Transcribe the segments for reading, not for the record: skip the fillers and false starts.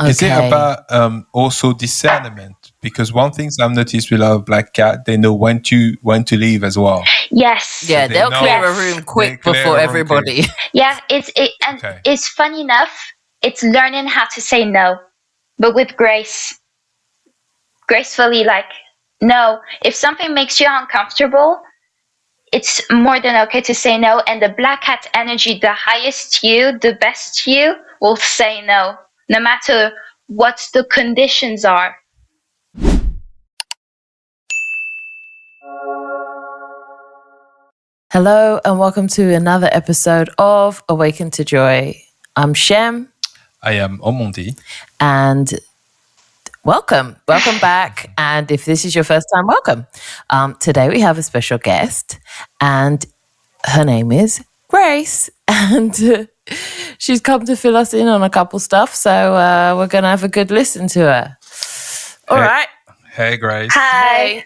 Is it about also discernment? Because one thing I've noticed with our black cat, they know when to leave as well. Yes. Yeah, So they'll clear a room quick before everybody. Yeah, it's funny enough. It's learning how to say no, but with grace, gracefully. Like, no, if something makes you uncomfortable, it's more than okay to say no. And the black cat energy, the highest you, the best you, will say no, no matter what the conditions are. Hello and welcome to another episode of Awaken to Joy. I'm Shem. I am Omondi. And welcome back. And if this is your first time, welcome. Today we have a special guest and her name is Grace. And she's come to fill us in on a couple stuff. So we're going to have a good listen to her. All right. Hey, Grace. Hi.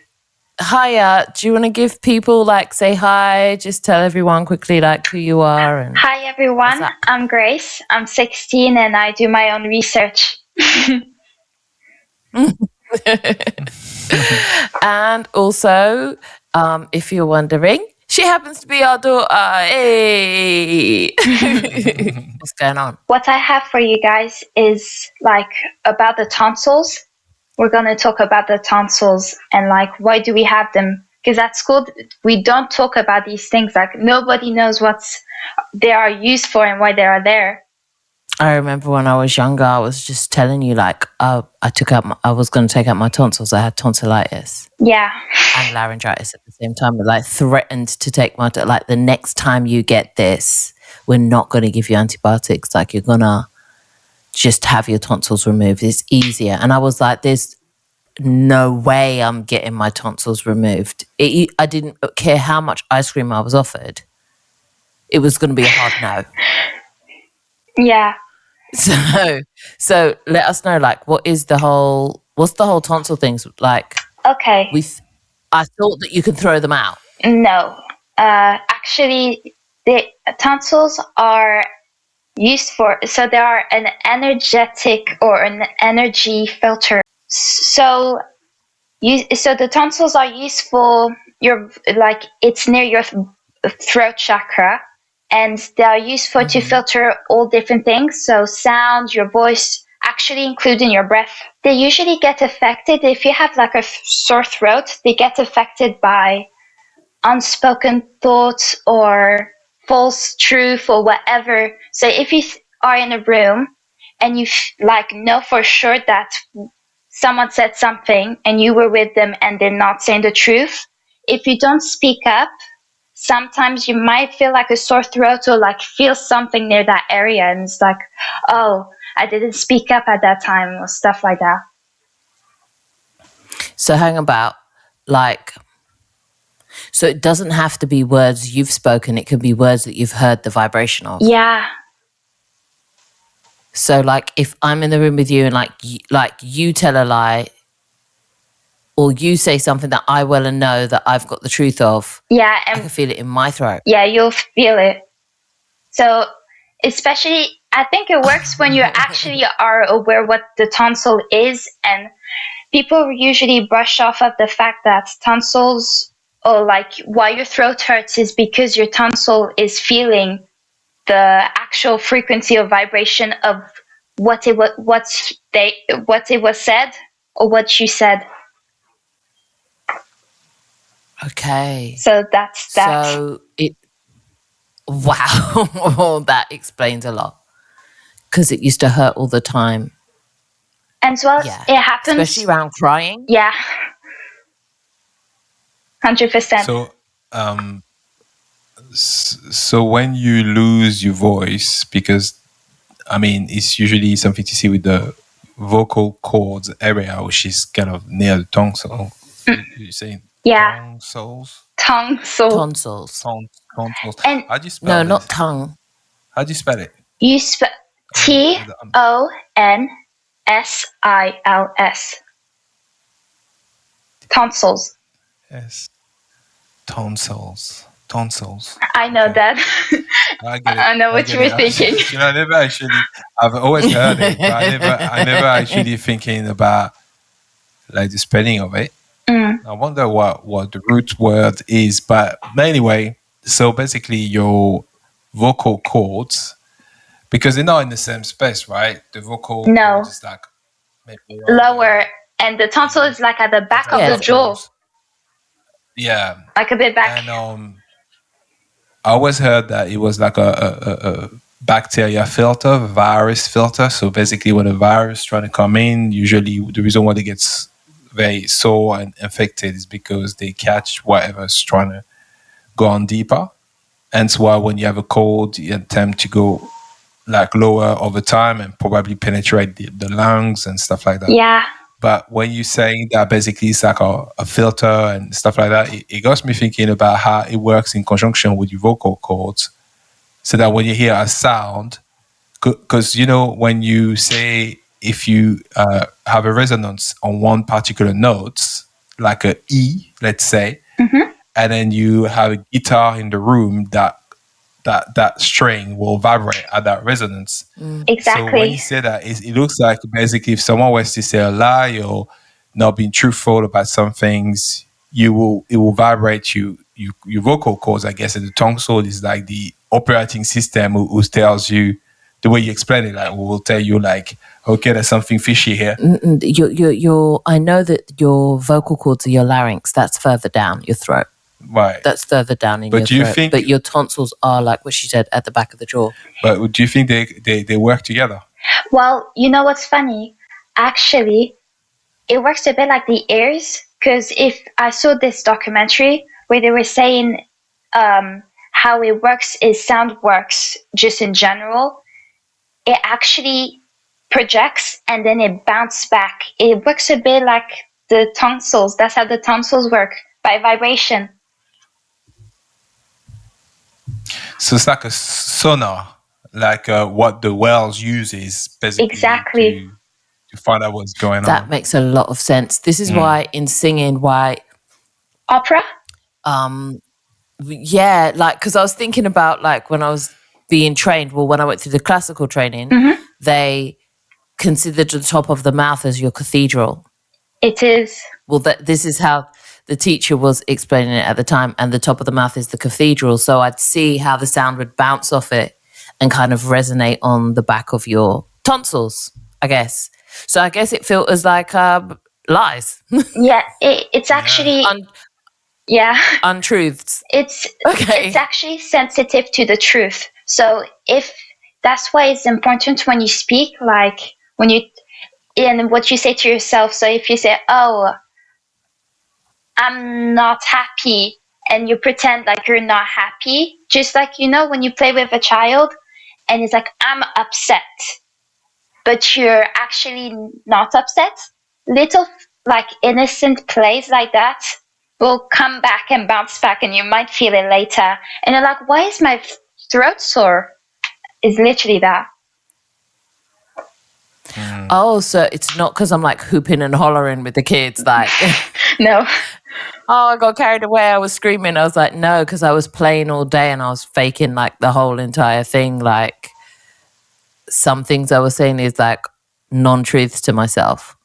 Hiya, do you want to give people, say hi, just tell everyone quickly, who you are? And hi, everyone. I'm Grace. I'm 16 and I do my own research. And also, if you're wondering, she happens to be our daughter. Hey! What's going on? What I have for you guys is, about the tonsils. We're going to talk about the tonsils and why do we have them? Because at school we don't talk about these things. Nobody knows what they are used for and why they are there. I remember when I was younger, I was just telling you I was going to take out my tonsils. I had tonsillitis. Yeah. And laryngitis at the same time. I threatened to take my the next time you get this, we're not going to give you antibiotics. You're going to just have your tonsils removed. It's easier. And I was like, there's no way I'm getting my tonsils removed. I didn't care how much ice cream I was offered. It was going to be a hard no. Yeah. So let us know, what's the whole tonsil things like? Okay. I thought that you could throw them out. No. Actually, the tonsils are used so they are an energetic or an energy filter. So the tonsils are useful. It's near your throat chakra, and they are useful to filter all different things. So sound, your voice, actually including your breath. They usually get affected if you have a sore throat. They get affected by unspoken thoughts or false truth or whatever. So if you are in a room and you know for sure that someone said something and you were with them and they're not saying the truth, if you don't speak up, sometimes you might feel a sore throat or feel something near that area, and it's oh, I didn't speak up at that time or stuff like that. So hang about, so it doesn't have to be words you've spoken. It can be words that you've heard the vibration of. Yeah. So if I'm in the room with you and you tell a lie or you say something that I well and know that I've got the truth of, yeah, I can feel it in my throat. Yeah, you'll feel it. So especially, I think it works when you actually are aware what the tonsil is, and people usually brush off of the fact that tonsils, or why your throat hurts, is because your tonsil is feeling the actual frequency of vibration of what it was said or what you said. Okay. So that's that. So wow, that explains a lot. Because it used to hurt all the time. And as well, it happens. Especially around crying. Yeah. 100%. So when you lose your voice, because it's usually something to see with the vocal cords area, which is kind of near the tonsil. You're saying tonsils? Tonsils. And how do you spell it? No, not tongue. How do you spell it? You spell Tonsils. Tonsils. Yes. Tonsils. I know that. I get it. I know I what get you were it. thinking. I never actually. I've always heard it, but I never actually thinking about like the spelling of it. Mm. I wonder what the root word is. But anyway, so basically your vocal cords, because they're not in the same space, right? The vocal cords No, is like maybe on lower, the and the tonsil is like at the at back the of the Yes. jaw, knuckles. Yeah, like a bit back. and I always heard that it was like a bacteria filter, virus filter. So basically, when a virus trying to come in, usually the reason why they get very sore and infected is because they catch whatever's trying to go on deeper. And so why when you have a cold, you attempt to go like lower over time and probably penetrate the lungs and stuff like that. Yeah, But when you're saying that basically it's like a filter and stuff like that, it got me thinking about how it works in conjunction with your vocal cords. So that when you hear a sound, because you know, when you say if you have a resonance on one particular note, like a E, let's say, and then you have a guitar in the room that string will vibrate at that resonance. So when you exactly. say that, it looks like basically if someone was to say a lie or not being truthful about some things, it will vibrate your vocal cords. I guess and the tongue soul is like the operating system who tells you the way you explain it. Like will tell you like, okay, there's something fishy here. Your I know that your vocal cords are your larynx. That's further down your throat. Right. That's further down in But your do you throat. think? But your tonsils are like what she said at the back of the jaw. But do you think they work together? Well, you know what's funny? Actually, it works a bit like the ears, because if I saw this documentary where they were saying how it works is sound works just in general. It actually projects and then it bounces back. It works a bit like the tonsils. That's how the tonsils work, by vibration. So it's like a sonar, like what the whales uses basically Exactly. to find out what's going That on. makes a lot of sense. This is why in singing, Opera? yeah, like because I was thinking about like when I was being trained. Well, when I went through the classical training, they considered the top of the mouth as your cathedral. It is. Well, this is how the teacher was explaining it at the time, and the top of the mouth is the cathedral. So I'd see how the sound would bounce off it and kind of resonate on the back of your tonsils, I guess. So I guess it filters like lies, Yeah, it's actually, yeah, untruths. it's Okay. it's actually sensitive to the truth. So if that's why it's important when you speak, like when you in what you say to yourself. So if you say, "Oh, I'm not happy," and you pretend like you're not happy, just like when you play with a child and it's like, "I'm upset," but you're actually not upset. Little like innocent plays like that will come back and bounce back, and you might feel it later. And you're like, "Why is my throat sore?" It's literally that. Oh, so it's not because I'm like hooping and hollering with the kids, like, No. oh, I got carried away. I was screaming. I was like, no, because I was playing all day and I was faking like the whole entire thing. Like, some things I was saying is like non-truths to myself.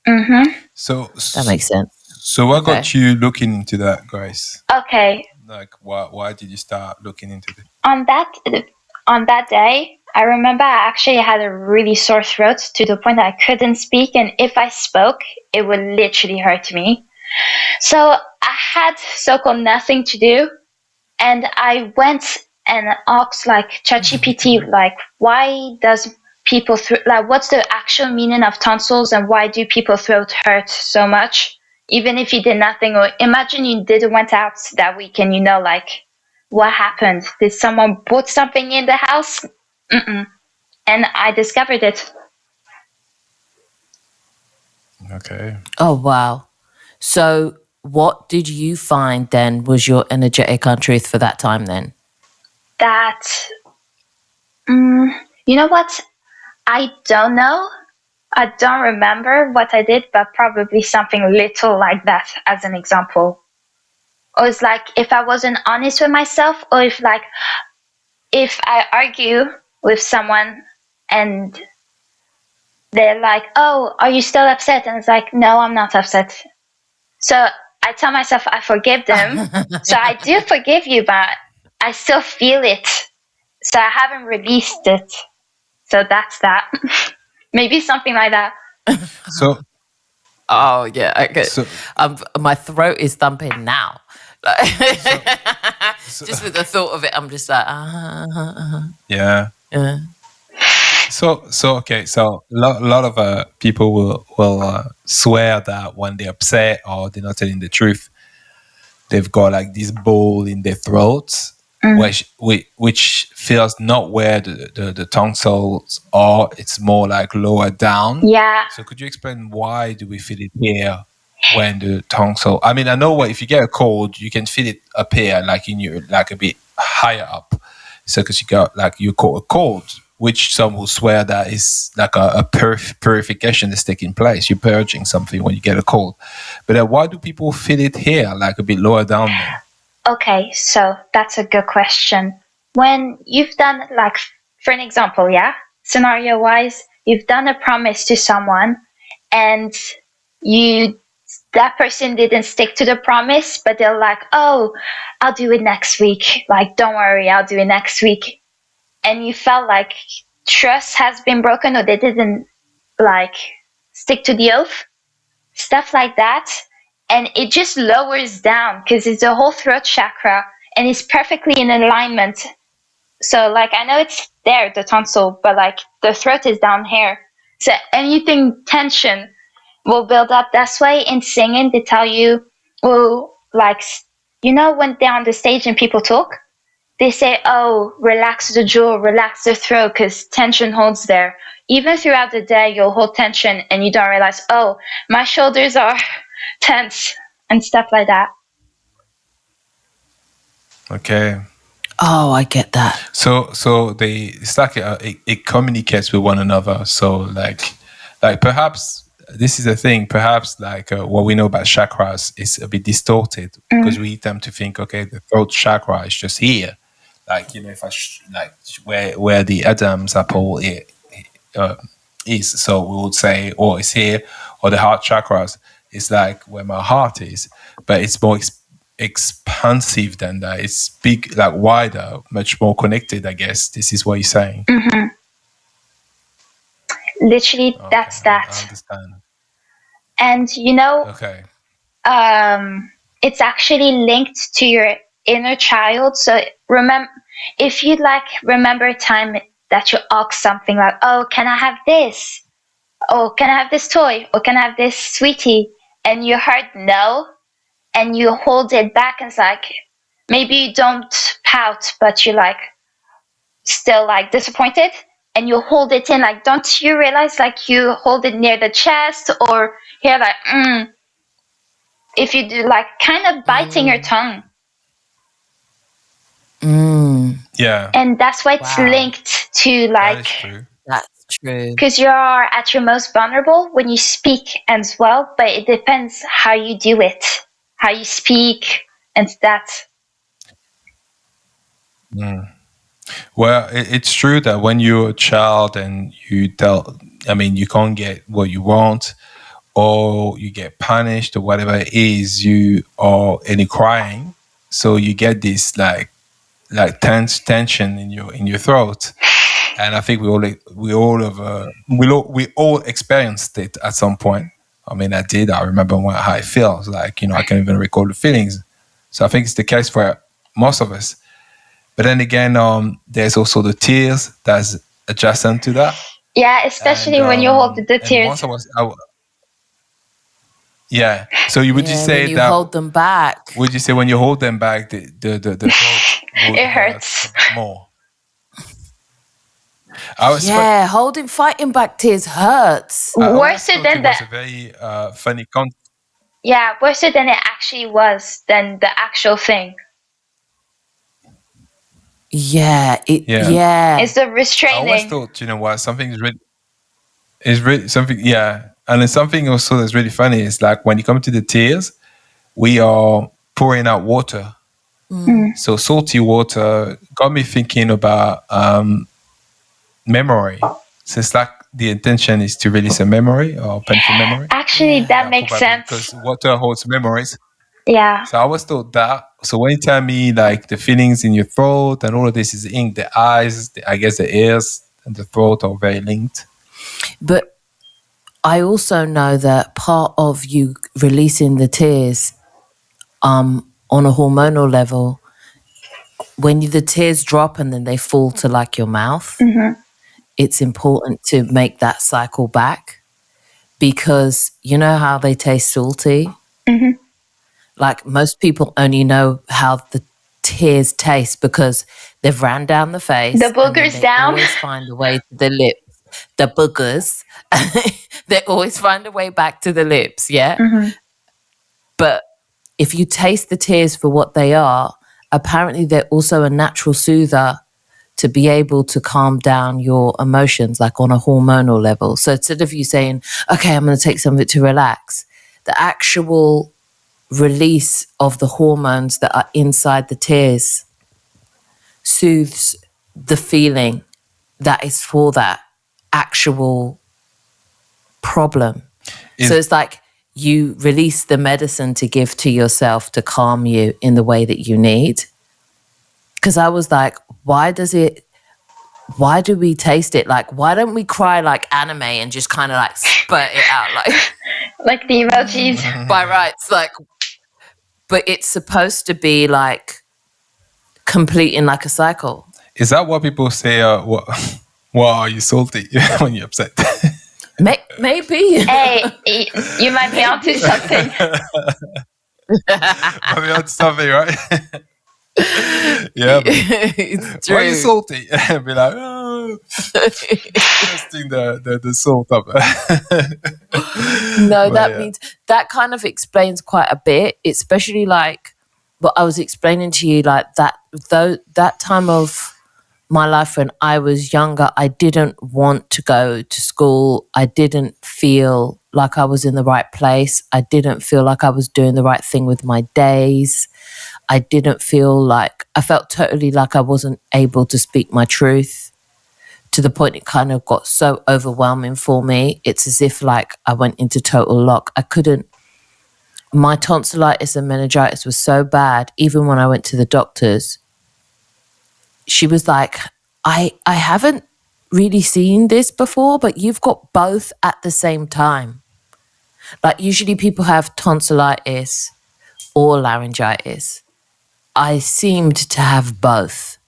So That makes sense. So what Okay. got you looking into that, Grace? Okay. Like why did you start looking into it? On that day, I remember I actually had a really sore throat to the point that I couldn't speak, and if I spoke, it would literally hurt me. So I had so-called nothing to do, and I went and asked like ChatGPT, like, why does people like, what's the actual meaning of tonsils, and why do people throat hurt so much, even if you did nothing? Or imagine you didn't went out that weekend, like, what happened? Did someone put something in the house? Mm-mm. And I discovered it. Okay. Oh, wow. So what did you find then was your energetic untruth for that time then? That, you know what? I don't know. I don't remember what I did, but probably something little like that as an example. Or it's like if I wasn't honest with myself, or if if I argue with someone and they're like, "Oh, are you still upset?" And it's like, "No, I'm not upset." So I tell myself I forgive them. So I do forgive you, but I still feel it. So I haven't released it. So that's that. Maybe something like that. So Oh yeah, okay. so My throat is thumping now. Like, so just with the thought of it, I'm just like, yeah. yeah. So okay. So a lot of people will swear that when they're upset or they're not telling the truth, they've got like this ball in their throats, which feels not where the tonsils are. It's more like lower down. Yeah. So could you explain why do we feel it here when the tonsil? I mean, I know what if you get a cold, you can feel it up here, like in your like a bit higher up. So because you got like you caught a cold, which some will swear that is like a purification is taking place. You're purging something when you get a cold. But why do people feel it here, like a bit lower down then? Okay, so that's a good question. When you've done, like, for an example, yeah, scenario wise, you've done a promise to someone and you that person didn't stick to the promise, but they're like, "Oh, I'll do it next week. Like, don't worry, I'll do it next week." And you felt like trust has been broken or they didn't like stick to the oath, stuff like that. And it just lowers down because it's the whole throat chakra and it's perfectly in alignment. So like I know it's there, the tonsil, but like the throat is down here. So anything tension will build up. That's why in singing they tell you, well, like when they're on the stage and people talk, they say, "Oh, relax the jaw, relax the throat," because tension holds there. Even throughout the day, you'll hold tension and you don't realize, "Oh, my shoulders are tense," and stuff like that. Okay. Oh, I get that. So it's like it communicates with one another. So like perhaps this is the thing. Perhaps like what we know about chakras is a bit distorted because we tend to think, okay, the throat chakra is just here, like if like where the Adam's apple is. So we would say, oh, it's here, or the heart chakras is like where my heart is, but it's more expansive than that. It's big, like wider, much more connected. I guess this is what you're saying. Literally, Okay, that's I that. understand. And Okay. it's actually linked to your inner child. So if you like remember a time that you asked something like, "Oh, can I have this? Oh, can I have this toy? Or can I have this sweetie?" And you heard no, and you hold it back, and it's like maybe you don't pout, but you like still like disappointed, and you hold it in. Like, don't you realize like you hold it near the chest or here, like if you do like kind of biting your tongue. Yeah, And that's why it's Wow. linked to that is like, true. That's true. because you're at your most vulnerable when you speak as well, but it depends how you do it, how you speak, and that. Well, it's true that when you're a child and I mean, you can't get what you want, or you get punished, or whatever it is, and you're crying, so you get this like tension in your throat. And I think we all experienced it at some point. I mean, I did. I remember how it feels. Like I can't even recall the feelings. So I think it's the case for most of us. But then again, there's also the tears that's adjacent to that, Yeah, especially when you hold the and tears. most of us, yeah. So would you Yeah, say when you that? hold them back. Would you say when you hold them back, the throat would It hurt hurts. more? I was Yeah, fighting back tears hurts. I always Worse thought it than the was a very funny concept. yeah, worse than it actually was than the actual thing. Yeah, Yeah, It's the I always restraining. thought, what, something is really something. Yeah, and then something also that's really funny is like when you come to the tears, we are pouring out water. So salty water got me thinking about memory. So it's like the intention is to release a memory or painful memory. Actually, that makes probably, sense. because water holds memories. Yeah. So I was told that. So when you tell me like the feelings in your throat and all of this is ink, the eyes, I guess the ears and the throat are very linked. But I also know that part of you releasing the tears on a hormonal level, when the tears drop and then they fall to like your mouth, it's important to make that cycle back, because you know how they taste salty? Like most people only know how the tears taste because they've ran down the face. The boogers they down. always find a way to the lips. The boogers. They always find a way back to the lips, yeah? But if you taste the tears for what they are, apparently they're also a natural soother to be able to calm down your emotions, like on a hormonal level. So instead of you saying, okay, I'm going to take something to relax, the actual release of the hormones that are inside the tears soothes the feeling that is for that actual problem. So it's like you release the medicine to give to yourself to calm you in the way that you need. Because I was like, why do we taste it? Like, why don't we cry like anime and just kind of like spurt it out? Like the emojis. By rights, like, but it's supposed to be like completing like a cycle. Is that what people say? What are you salty when you're upset? Maybe. Hey, you might be onto something. I mean, that's something, right? Yeah, it's true. why are you salty? Be like, oh, testing the salt up. No, that means that kind of explains quite a bit, especially like what I was explaining to you, like that time of my life when I was younger, I didn't want to go to school. I didn't feel like I was in the right place. I didn't feel like I was doing the right thing with my days. I didn't feel like, I felt totally like I wasn't able to speak my truth, to the point it kind of got so overwhelming for me. It's as if like I went into total lock. I couldn't, my tonsillitis and meningitis was so bad, even when I went to the doctors, she was like, I haven't really seen this before, but you've got both at the same time. Like usually people have tonsillitis or laryngitis. I seemed to have both.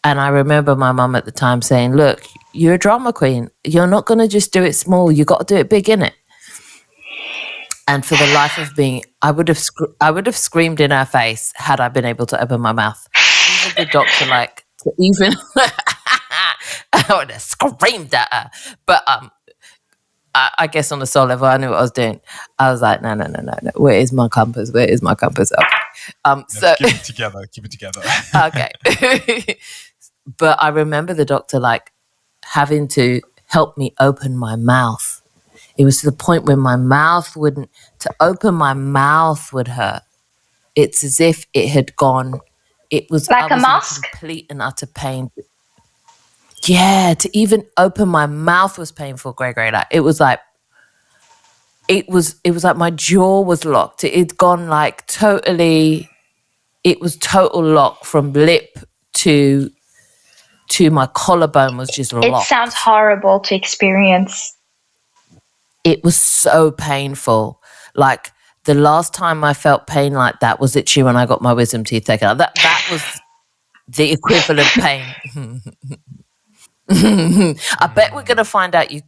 And I remember my mum at the time saying, look, you're a drama queen. You're not going to just do it small. You got to do it big, innit? And for the life of me, I would have screamed in her face had I been able to open my mouth. Even the doctor, like, even I would have screamed at her. But I guess on the soul level, I knew what I was doing. I was like, no. Where is my compass? Okay. So keep it together. Okay. But I remember the doctor like having to help me open my mouth. It was to the point where to open my mouth would hurt. It's as if it had gone, I was a mask? in complete and utter pain. Yeah, to even open my mouth was painful, Gregory. Like it was like my jaw was locked. It had gone like totally, it was total lock from lip to my collarbone was just locked. It sounds horrible to experience. It was so painful. Like the last time I felt pain like that was literally when I got my wisdom teeth taken out. That was the equivalent pain. I bet we're going to find out you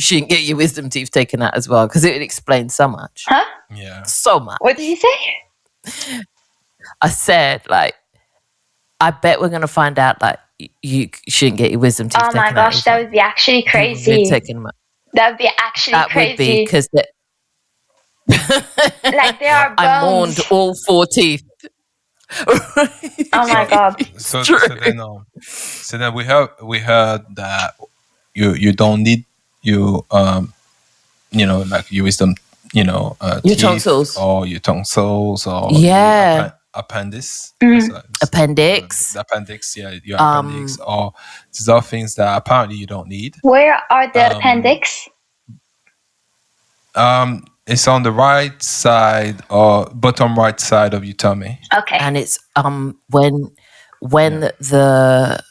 shouldn't get your wisdom teeth taken out as well, because it would explain so much. Huh? Yeah. So much. What did you say? I said, like, I bet we're going to find out, like, you shouldn't get your wisdom teeth taken out. Oh my gosh, that would be actually crazy. That would be actually that crazy. Would be, because like there are bones. I mourned all 4 teeth. Oh my god. So then we heard that you don't need like your wisdom, your teeth tonsils or your tonsils or appendix. Appendix. The appendix, yeah, your appendix, or these are things that apparently you don't need. Where are the appendix? It's on the right side or bottom right side of your tummy. Okay. And it's when the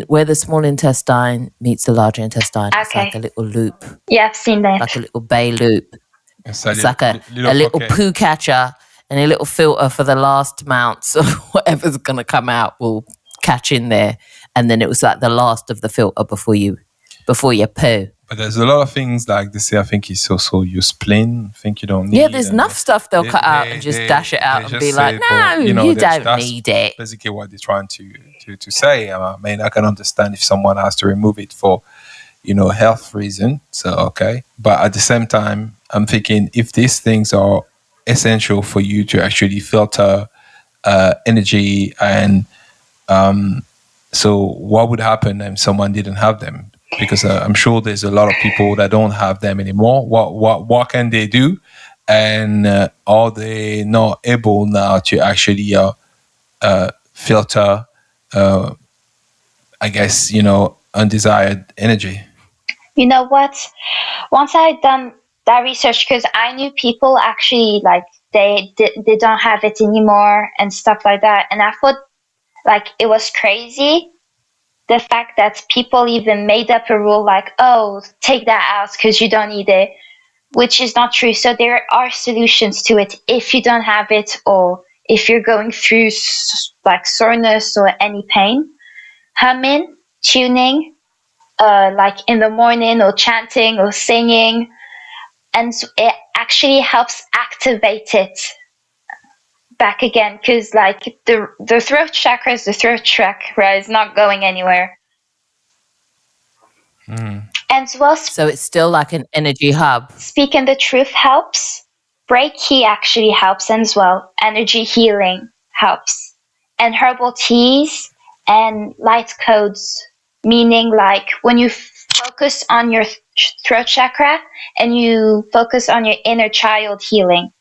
where the small intestine meets the larger intestine, it's like a little loop. Yeah, I've seen that. Like a little bay loop. It's like a little poo catcher and a little filter for the last amounts of whatever's going to come out will catch in there. And then it was like the last of the filter before you poo. But there's a lot of things like they say, I think it's also your spleen. I think you don't need. Yeah, there's enough stuff they'll cut out and just dash it out and be like, no, you don't need it. Basically what they're trying to say. I mean, I can understand if someone has to remove it for, health reason. So, okay. But at the same time, I'm thinking if these things are essential for you to actually filter energy and so what would happen if someone didn't have them? Because I'm sure there's a lot of people that don't have them anymore. What can they do? And are they not able now to actually filter, I guess, undesired energy? You know what? Once I done that research, because I knew people actually like they don't have it anymore and stuff like that, and I thought like it was crazy. The fact that people even made up a rule like, oh, take that out because you don't need it, which is not true. So there are solutions to it if you don't have it or if you're going through like soreness or any pain. Humming, tuning, like in the morning or chanting or singing, and it actually helps activate it back again because like the throat chakra is not going anywhere. And well, so it's still like an energy hub. Speaking the truth helps. Reiki actually helps as well. Energy healing helps. And herbal teas and light codes, meaning like when you focus on your throat chakra and you focus on your inner child healing.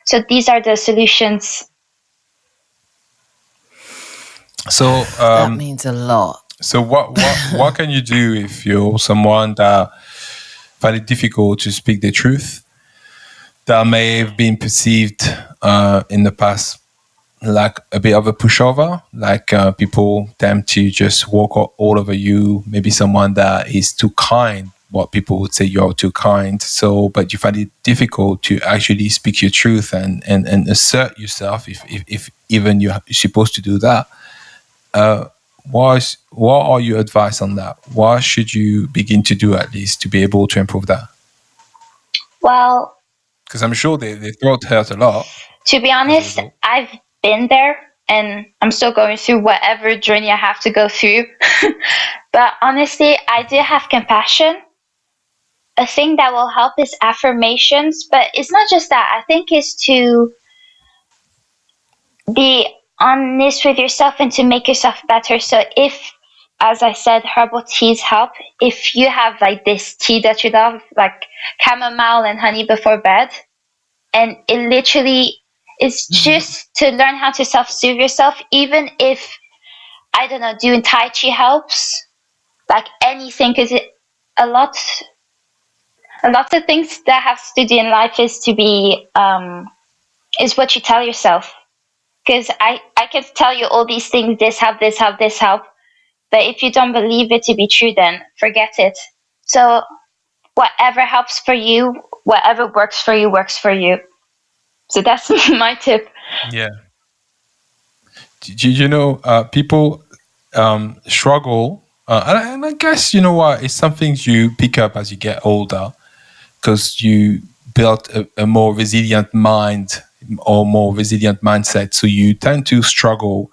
So these are the solutions. So that means a lot. So what can you do if you're someone that find it difficult to speak the truth, that may have been perceived in the past like a bit of a pushover, like people tend to just walk all over you, maybe someone that is too kind, what people would say you're too kind, so but you find it difficult to actually speak your truth and assert yourself if even you're supposed to do that. What are your advice on that? What should you begin to do at least to be able to improve that? Well, because I'm sure they throat hurt a lot. To be honest, I've been there and I'm still going through whatever journey I have to go through. But honestly, I do have compassion. A thing that will help is affirmations, but it's not just that. I think it's to be honest with yourself and to make yourself better. So if, as I said, herbal teas help. If you have like this tea that you love, like chamomile and honey before bed, and it literally is just to learn how to self-soothe yourself, even if, I don't know, doing Tai Chi helps, like anything, because a lot of things that have to do in life is to be, is what you tell yourself. Because I can tell you all these things, this help, this help, this help, but if you don't believe it to be true, then forget it. So whatever helps for you, whatever works for you, works for you. So that's my tip. Yeah. People struggle, and I guess you know what, it's something you pick up as you get older, because you built a more resilient mind or more resilient mindset. So you tend to struggle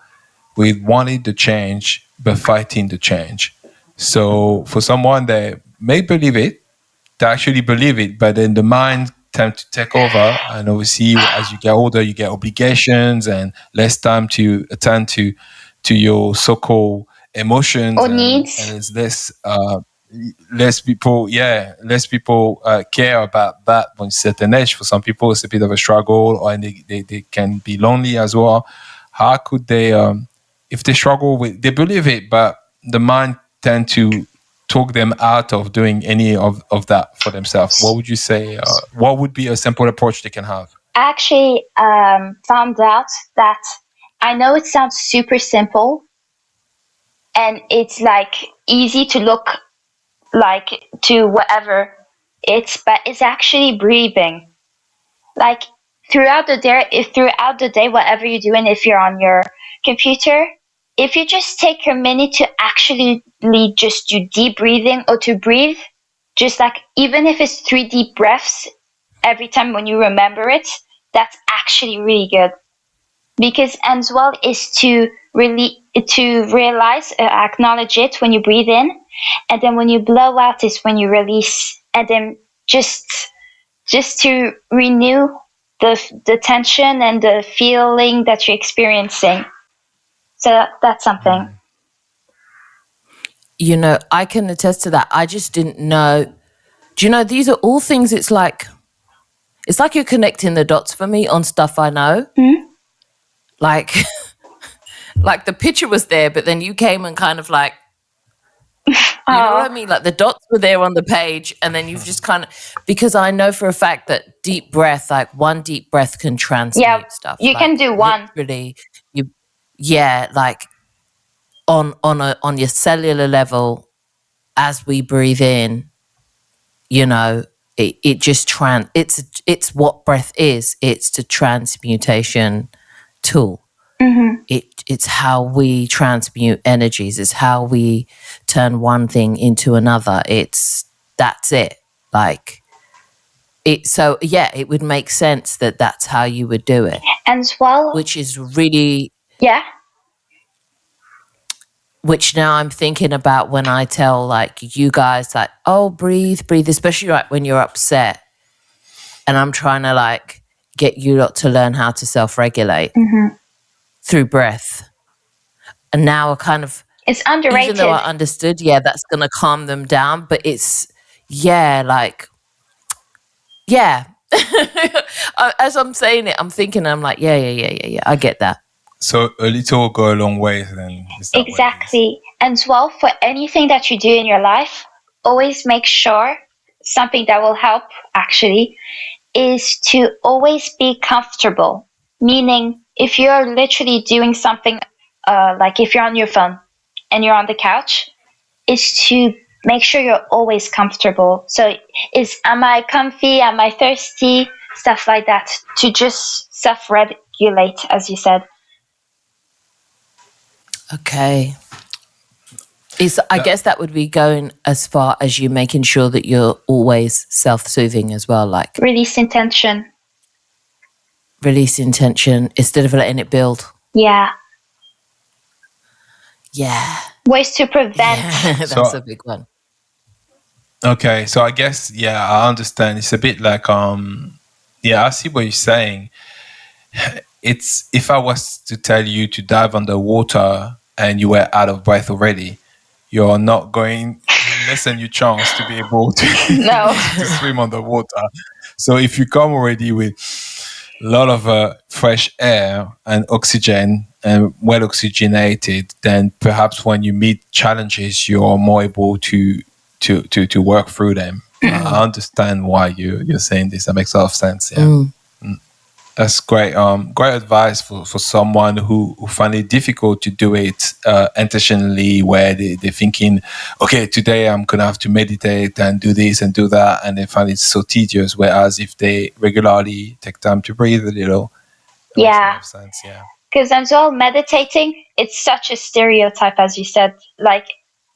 with wanting the change but fighting the change. So for someone that may believe it, to actually believe it, but then the mind tends to take over, and obviously as you get older you get obligations and less time to attend to your so-called emotions or needs, and it's less less people care about that when certain age. For some people, it's a bit of a struggle, or they can be lonely as well. How could they, if they struggle with, they believe it, but the mind tend to talk them out of doing any of that for themselves? What would you say? What would be a simple approach they can have? I actually found out that I know it sounds super simple and it's like easy to look like to whatever but it's actually breathing. Like throughout the day, whatever you're doing, if you're on your computer, if you just take a minute to actually just do deep breathing or to breathe, just like even if it's 3 deep breaths every time when you remember it, that's actually really good. Because as well is to really to realize, acknowledge it when you breathe in, and then when you blow out is when you release, and then just to renew the tension and the feeling that you're experiencing. So that's something. You know, I can attest to that. I just didn't know. Do you know, these are all things, it's like you're connecting the dots for me on stuff I know. Mm-hmm. Like the picture was there, but then you came and kind of like, you know what I mean? Like the dots were there on the page, and then you've just kind of, because I know for a fact that deep breath, like one deep breath can transmute stuff. You like, can do one. Literally, like on your cellular level, as we breathe in, you know, it just it's what breath is. It's the transmutation tool. Mm-hmm. It's how we transmute energies. It's how we turn one thing into another. That's it. Like it. So yeah, it would make sense that that's how you would do it. And as well, which is really Which now I'm thinking about when I tell like you guys like, oh, breathe, especially like when you're upset, and I'm trying to like get you lot to learn how to self-regulate through breath. And now I kind of, it's underrated. Even though I understood, that's going to calm them down, but it's, as I'm saying it, I'm thinking, I'm like, yeah, I get that. So a little will go a long way then. Exactly. And well, for anything that you do in your life, always make sure something that will help actually is to always be comfortable. Meaning, if you're literally doing something, like if you're on your phone and you're on the couch, is to make sure you're always comfortable. So am I comfy? Am I thirsty? Stuff like that, to just self-regulate, as you said. Okay. I guess that would be going as far as you making sure that you're always self-soothing as well, like releasing tension instead of letting it build. Yeah. Ways to prevent. That's a big one. Okay, so I guess I understand. It's a bit like I see what you're saying. It's, if I was to tell you to dive underwater and you were out of breath already, you're not going lessen your chance to be able to, to swim underwater. So if you come already with a lot of fresh air and oxygen and well oxygenated, then perhaps when you meet challenges, you're more able to work through them. I understand why you're saying this. That makes a lot of sense. That's great. Great advice for someone who find it difficult to do it intentionally, where they're thinking, okay, today I'm gonna have to meditate and do this and do that, and they find it so tedious. Whereas if they regularly take time to breathe a little, it makes a lot of sense. Because as well, meditating, it's such a stereotype, as you said. Like,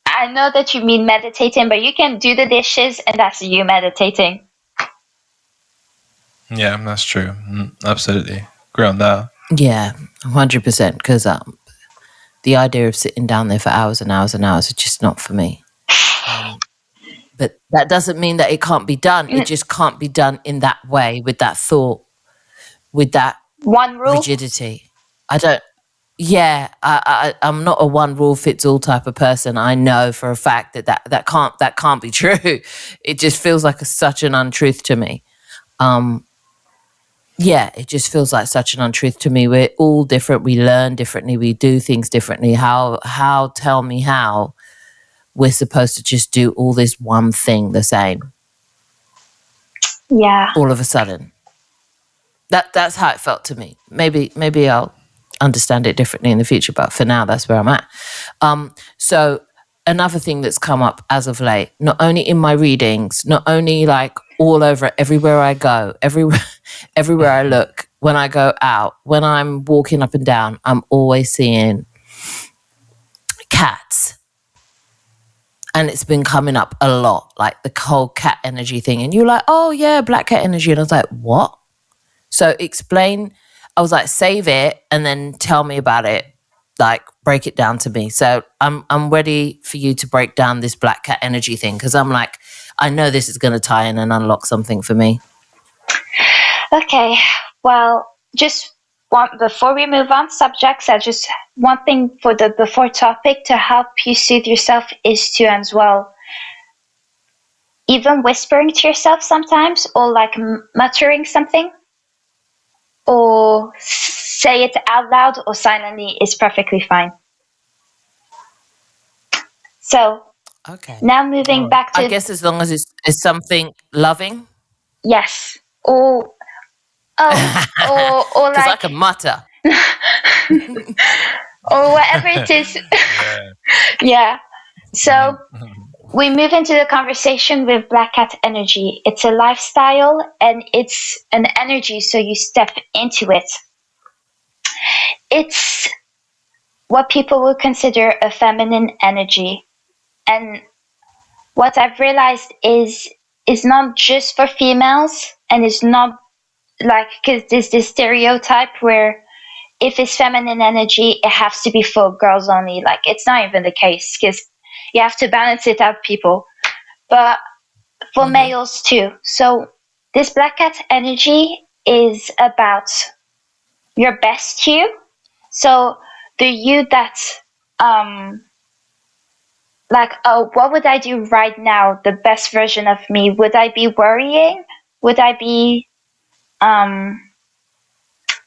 I know that you mean meditating, but you can do the dishes and that's you meditating. Yeah, that's true. Absolutely. Agree on that. Yeah, 100%. Because the idea of sitting down there for hours and hours and hours is just not for me. But that doesn't mean that it can't be done. It just can't be done in that way, with that thought, with that one rule, rigidity. I don't. yeah, I'm not a one rule fits all type of person. I know for a fact that can't be true. It just feels like such an untruth to me. Yeah, it just feels like such an untruth to me. We're all different. We learn differently. We do things differently. Tell me how we're supposed to just do all this one thing the same Yeah. all of a sudden. That's how it felt to me. Maybe I'll understand it differently in the future, but for now, that's where I'm at. So another thing that's come up as of late, not only in my readings, not only like all over, everywhere I go, everywhere I look, when I go out, when I'm walking up and down, I'm always seeing cats. And it's been coming up a lot, like the whole cat energy thing. And you're like, oh yeah, black cat energy. And I was like, what? So explain, I was like, save it and then tell me about it. Like break it down to me. So I'm ready for you to break down this black cat energy thing, because I'm like, I know this is going to tie in and unlock something for me. Okay. Well, just before we move on subjects, I just one thing for the before topic to help you soothe yourself is to as well even whispering to yourself sometimes, or like muttering something, or say it out loud or silently is perfectly fine. So Okay. now moving back to, I guess as long as it's something loving. yes, or or Because I like can mutter. or whatever it is. Yeah. Yeah. So we move into the conversation with Black Cat energy. It's a lifestyle and it's an energy, so you step into it. It's what people would consider a feminine energy. And what I've realized is not just for females, and it's not like, because there's this stereotype where if it's feminine energy, it has to be for girls only. Like, it's not even the case, because you have to balance it out, people. But for males too. So this black cat energy is about your best you. So the you that like, oh, what would I do right now? The best version of me. Would I be worrying? Would I be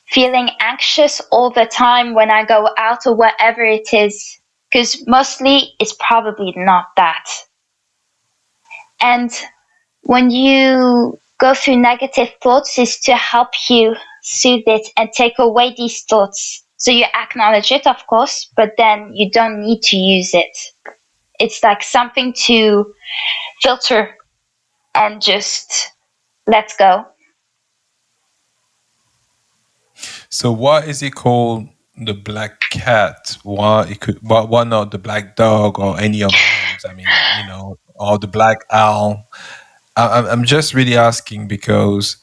feeling anxious all the time when I go out or whatever it is? Because mostly it's probably not that. And when you go through negative thoughts, is to help you soothe it and take away these thoughts. So you acknowledge it, of course, but then you don't need to use it. It's like something to filter and just let go. So why is it called the black cat? Why not the black dog or any other names? I mean, or the black owl. I'm just really asking because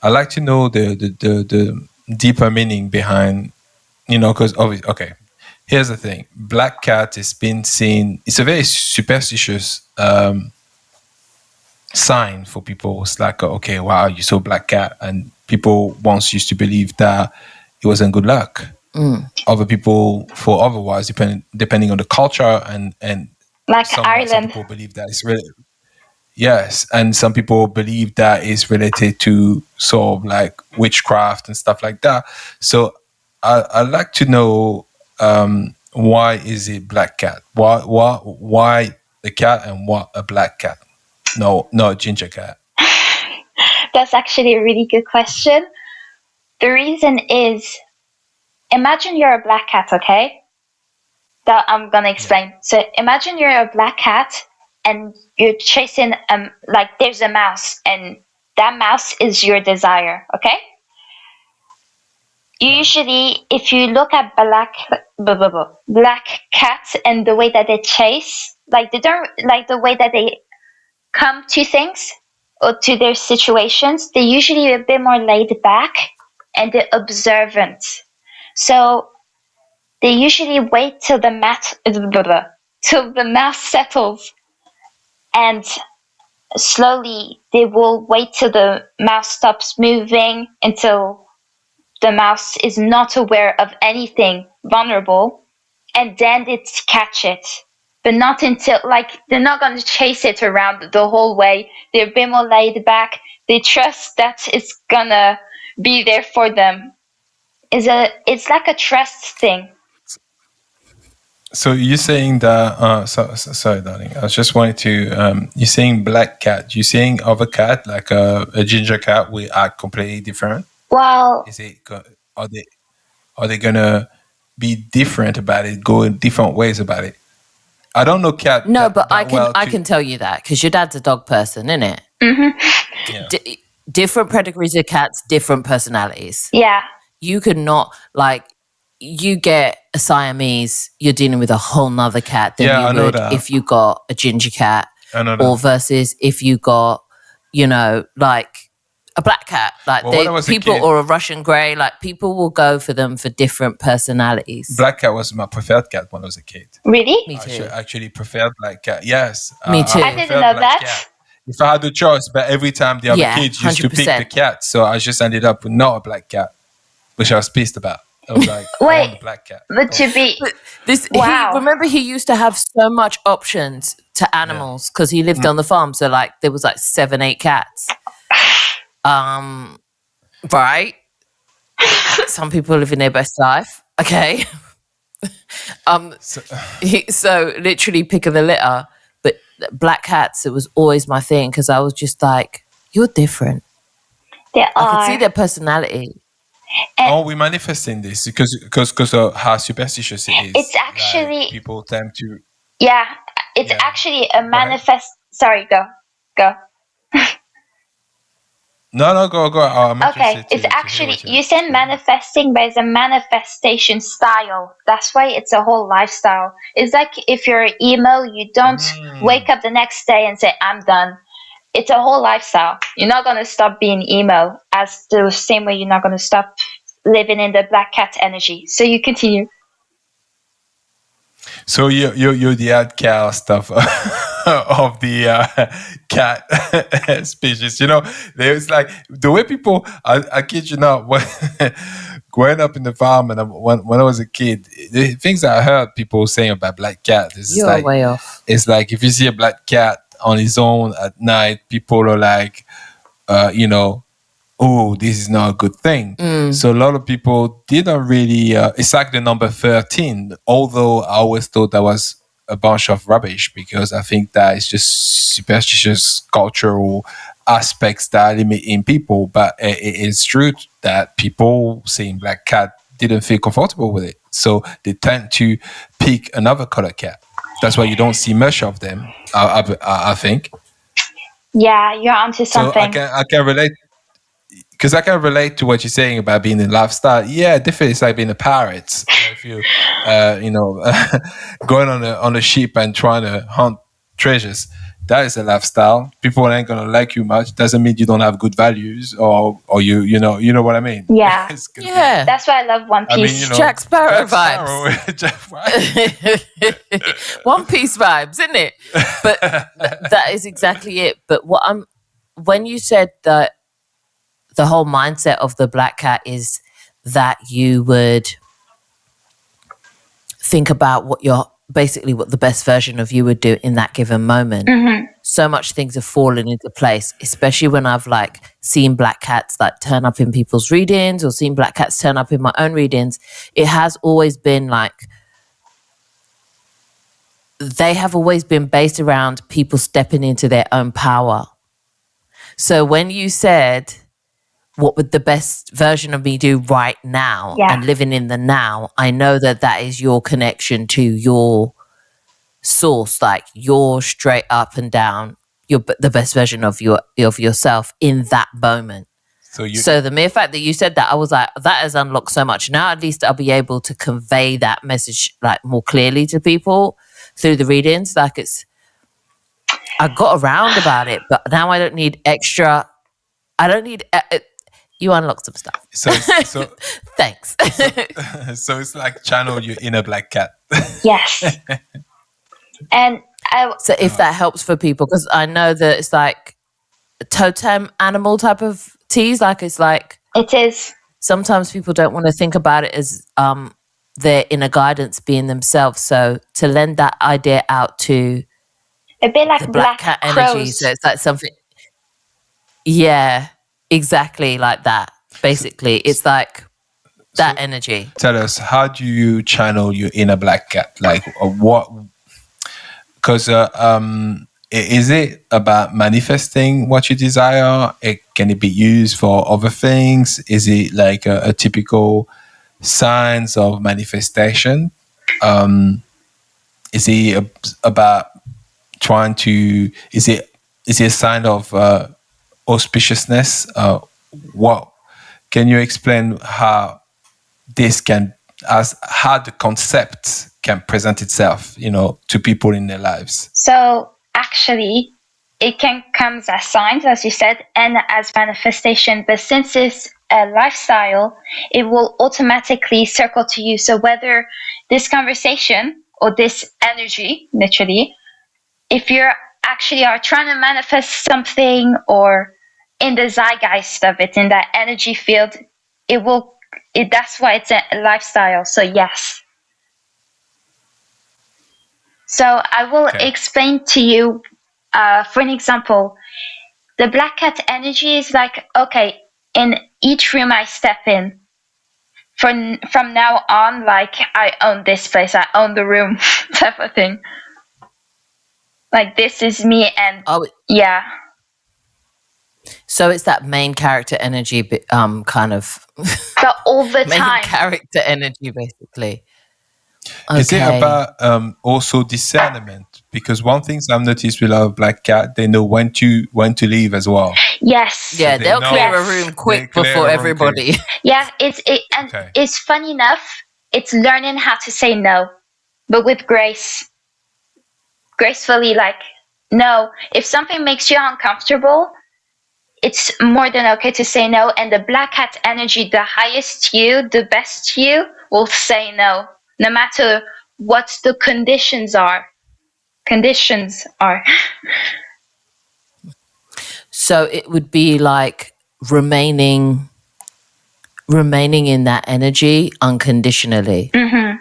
I like to know the deeper meaning behind, because obviously, okay. Here's the thing: black cat is been seen. It's a very superstitious sign for people. It's like, okay, wow, you saw black cat, and people once used to believe that it wasn't good luck. Other people, for otherwise, depending on the culture, and Like some Ireland. people believe that it's really, yes, and some people believe that it's related to sort of like witchcraft and stuff like that. So I'd like to know, why is it black cat? Why the cat and what a black cat? No, not a ginger cat. That's actually a really good question. The reason is, imagine you're a black cat, okay? That I'm gonna explain. So imagine you're a black cat and you're chasing like there's a mouse, and that mouse is your desire, okay? Usually, if you look at black cats and the way that they chase, like they don't like the way that they come to things or to their situations, they're usually a bit more laid back and they're observant. So they usually wait till the mouse settles, and slowly they will wait till the mouse stops moving, until the mouse is not aware of anything vulnerable, and then it's catch it. But not until, like, they're not going to chase it around the whole way. They're a bit more laid back. They trust that it's gonna be there for them. It's like a trust thing. So you're saying that? Sorry, darling. I was just wanting to. You're saying black cat. You're saying other cat, like a ginger cat, will act completely different. Well, Is it? Are they gonna be different about it? Go in different ways about it? I don't know cat. No, that, but that I can well I to- can tell you that because your dad's a dog person, isn't it? Yeah. Different pedigrees of cats, different personalities. yeah. You could not, like, you get a Siamese, you're dealing with a whole nother cat than Yeah, I you know would that. if you got a ginger cat, I know or that. versus if you got, you know, like a black cat. Like Well, when I was a people, kid- or a Russian grey, like people will go for them for different personalities. Black cat was my preferred cat when I was a kid. Really? Me I too. actually preferred black cat. Yes, Me too. I didn't preferred know black that. cat. If I had the choice, but every time the other Yeah, kids used to pick 100%. the cat, so I just ended up with not a black cat, which I was pissed about. I was like, I Wait, want the black cat. but to be Wow. Remember he used to have so much options to animals because he lived on the farm. So like there was like 7, 8 cats. Right? Some people live in their best life. Okay. So, So literally pick of the litter. But black cats, it was always my thing because I was just like, you're different. They I could see are. their personality. oh, we're manifesting this because of how superstitious it is. It's actually- like, people tend to. Yeah, it's Yeah. actually a ahead. manifest. Sorry, go. No, go. I'm Okay, interested to it's hear actually, what you said manifesting, but it's a manifestation style. That's why it's a whole lifestyle. It's like if you're emo, you don't wake up the next day and say, I'm done. It's a whole lifestyle. You're not going to stop being emo, as the same way you're not going to stop living in the black cat energy. So you continue. So you're the outcast of of the cat species. You know, there's like the way people. I kid you not. When growing up in the farm and when I was a kid, the things that I heard people saying about black cat is You're like way off. it's like if you see a black cat on his own at night, people are like, you know, oh, this is not a good thing. So a lot of people didn't really. It's like the number 13. Although I always thought that was a bunch of rubbish because I think that it's just superstitious cultural aspects that are limiting people. But it is true that people seeing black cat didn't feel comfortable with it, so they tend to pick another color cat. That's why you don't see much of them. I think. Yeah, you're onto So something. I can relate because I can relate to what you're saying about being in lifestyle. Yeah, definitely, it's like being a pirate. If you, you know, going on a ship and trying to hunt treasures, that is a lifestyle. People ain't gonna like you much. Doesn't mean you don't have good values or you know what I mean. Yeah. It's gonna be- Yeah. That's why I love One I Piece. mean, you know, Jack Sparrow vibes. One Piece vibes, isn't it? But that is exactly it. But when you said that the whole mindset of the black cat is that you would think about what the best version of you would do in that given moment. So much things have fallen into place, especially when I've like seen black cats like turn up in people's readings or seen black cats turn up in my own readings. It has always been like, they have always been based around people stepping into their own power. So when you said, what would the best version of me do right now and living in the now, I know that that is your connection to your source, like you're straight up and down, you're the best version of yourself in that moment. So the mere fact that you said that, I was like, that has unlocked so much. Now at least I'll be able to convey that message like more clearly to people through the readings. Like I got around about it, but now I don't need extra. I don't need. You unlocked some stuff. So Thanks. so it's like channel your inner black cat. Yes. And so if that helps for people, because I know that it's like a totem animal type of tease. Like it's like it is. Sometimes people don't want to think about it as their inner guidance being themselves. So to lend that idea out to A bit like the black cat energy, crows. so it's like something, yeah, exactly like that. Basically, it's like that So energy. tell us, how do you channel your inner black cat? Like, what? Because is it about manifesting what you desire? Can it be used for other things? Is it like a typical signs of manifestation? Is it about trying to? Is it a sign of auspiciousness? What can you explain how this can, as how the concept can present itself, to people in their lives? So actually, it can come as signs, as you said, and as manifestation. But since it's a lifestyle, it will automatically circle to you. So whether this conversation or this energy, literally, if you're actually are trying to manifest something or in the zeitgeist of it, in that energy field, it will. That's why it's a lifestyle. So yes. So I will Okay. explain to you, for an example, the black cat energy is like, okay, in each room I step in, from now on, like I own this place, I own the room, type of thing. Like this is me, and Oh, yeah, so it's that main character energy, kind of but all the main time. character energy, basically. Is it Okay. about also discernment? Because one thing I've noticed with our black cat, they know when to leave as well. Yes. Yeah, they they'll know- clear a Yes. room They quick clear before a room, everybody. Yeah, and Okay. it's funny enough, it's learning how to say no, but with grace, gracefully. Like, no, if something makes you uncomfortable, it's more than okay to say no. And the black hat energy, the highest you, the best you, will say no, no matter what the conditions are. So it would be like remaining in that energy unconditionally. Mm-hmm.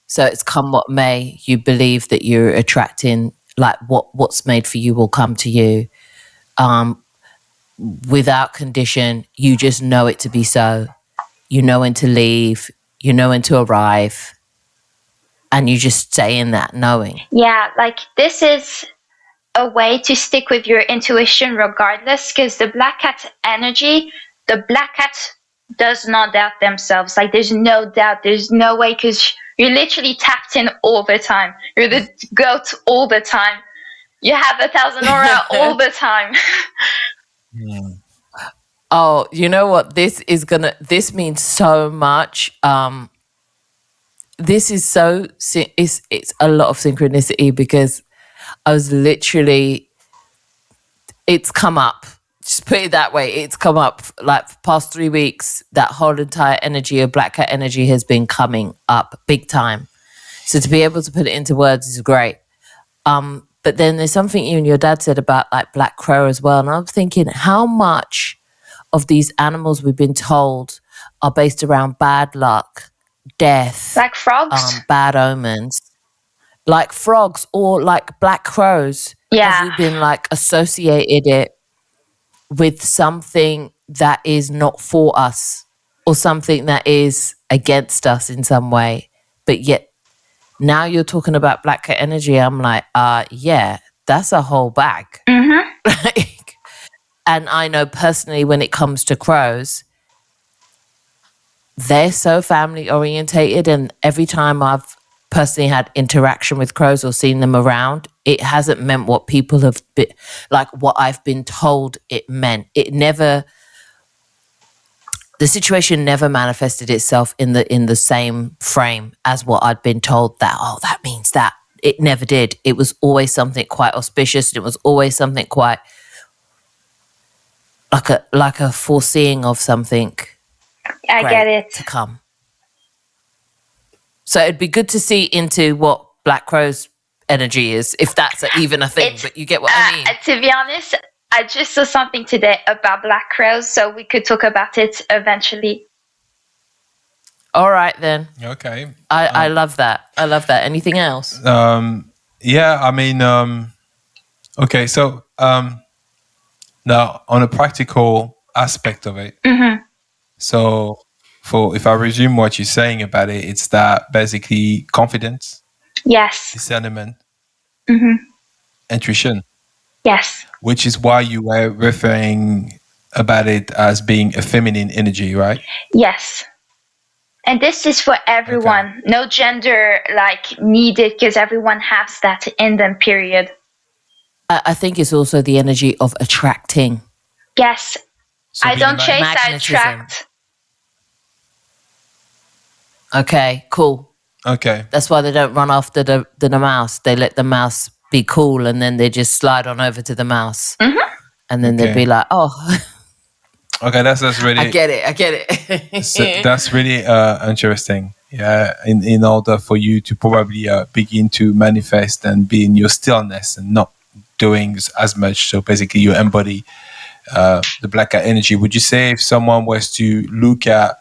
So it's come what may, you believe that you're attracting, like what's made for you will come to you. Without condition, you just know it to be so. You know when to leave, you know when to arrive, and you just stay in that knowing. Yeah, like this is a way to stick with your intuition regardless, because the black cat energy, the black cat does not doubt themselves. Like there's no doubt, there's no way, because you're literally tapped in all the time. You're the goat all the time. You have 1,000 aura all the time. Oh, you know what? This means so much. This is it's a lot of synchronicity, because I was literally, it's come up. Just put it that way. It's come up like past 3 weeks. That whole entire energy of black cat energy has been coming up big time. So to be able to put it into words is great. But then there's something you and your dad said about like black crow as well. And I'm thinking, how much of these animals we've been told are based around bad luck, death, Like frogs. bad omens, like frogs or like black crows. Yeah. Have we been like associated it with something that is not for us, or something that is against us in some way? But yet now you're talking about black cat energy. I'm like, yeah, that's a whole bag. Mm-hmm. Like, and I know personally when it comes to crows, they're so family orientated, and every time I've personally had interaction with crows or seen them around, it hasn't meant what people have been, like what I've been told it meant. It never, the situation never manifested itself in the same frame as what I'd been told, that, oh, that means that. It never did. It was always something quite auspicious. It was always something quite like a foreseeing of something I great get it. to come. So it'd be good to see into what Black Crow's energy is, if that's even a thing. But you get what I mean. To be honest, I just saw something today about black crows, so we could talk about it eventually. All right then. Okay. I love that. I love that. Anything else? Yeah, I mean, okay, so now on a practical aspect of it, so for if I resume what you're saying about it, it's that basically confidence, Yes. discernment, intuition, Yes. which is why you were referring about it as being a feminine energy, right? Yes. And this is for everyone. No gender like needed, because everyone has that in them, period. I think it's also the energy of attracting. Yes. So I being a don't chase, I magnetism. attract. Okay, cool. Okay. That's why they don't run after the mouse. They let the mouse be cool, and then they just slide on over to the mouse. And then they'd Okay. be like, oh, Okay, that's really. I get it. So that's really interesting. Yeah, in order for you to probably begin to manifest and be in your stillness and not doing as much. So basically, you embody the black cat energy. Would you say if someone was to look at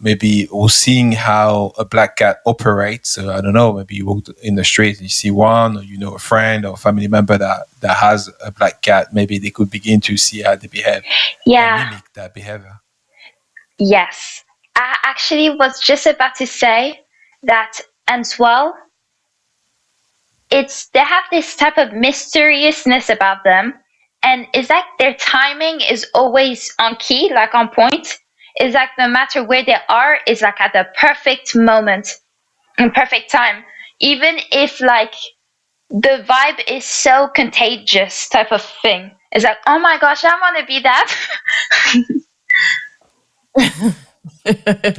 maybe or seeing how a black cat operates? So I don't know, maybe you walk in the street and you see one, or you know a friend or a family member that has a black cat. Maybe they could begin to see how they behave and mimic that behavior. Yes. I actually was just about to say that as well. They have this type of mysteriousness about them, and it's like their timing is always on key, like on point. It's like no matter where they are, it's like at the perfect moment and perfect time. Even if like the vibe is so contagious type of thing. It's like, oh my gosh, I want to be that.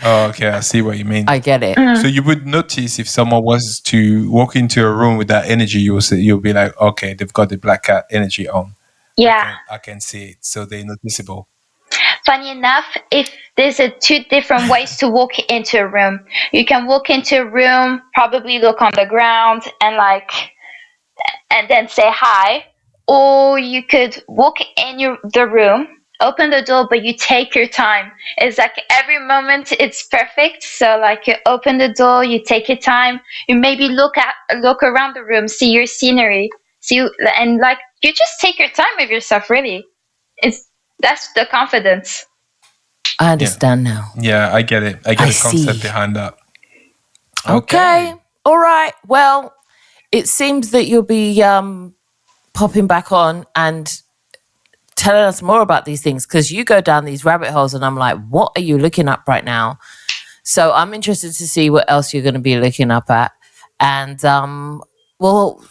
Oh, okay, I see what you mean. I get it. So you would notice if someone was to walk into a room with that energy, you'll be like, okay, they've got the black cat energy on. Yeah. I can see it, so they're noticeable. Funny enough, if there's two different ways to walk into a room. You can walk into a room, probably look on the ground and then say hi, or you could walk in the room, open the door, but you take your time. It's like every moment it's perfect. So like you open the door, you take your time, you maybe look around the room, see your scenery, and like you just take your time with yourself. Really, that's the confidence. I understand now. Yeah, I get it. I get the concept behind that. Okay. All right. Well, it seems that you'll be popping back on and telling us more about these things, because you go down these rabbit holes and I'm like, what are you looking up right now? So I'm interested to see what else you're going to be looking up at. And well,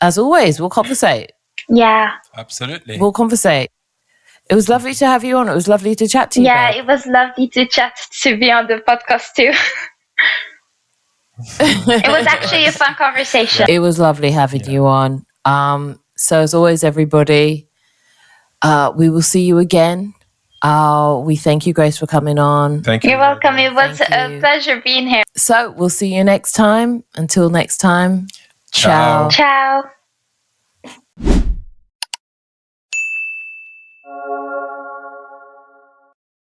as always, we'll conversate. Yeah. Absolutely. We'll conversate. It was lovely to have you on. It was lovely to chat to you. Yeah, it was lovely to chat, to be on the podcast too. It was actually a fun conversation. It was lovely having you on. So as always, everybody, we will see you again. We thank you, Grace, for coming on. Thank you. You're welcome. It was a pleasure being here. So we'll see you next time. Until next time, Ciao. Ciao.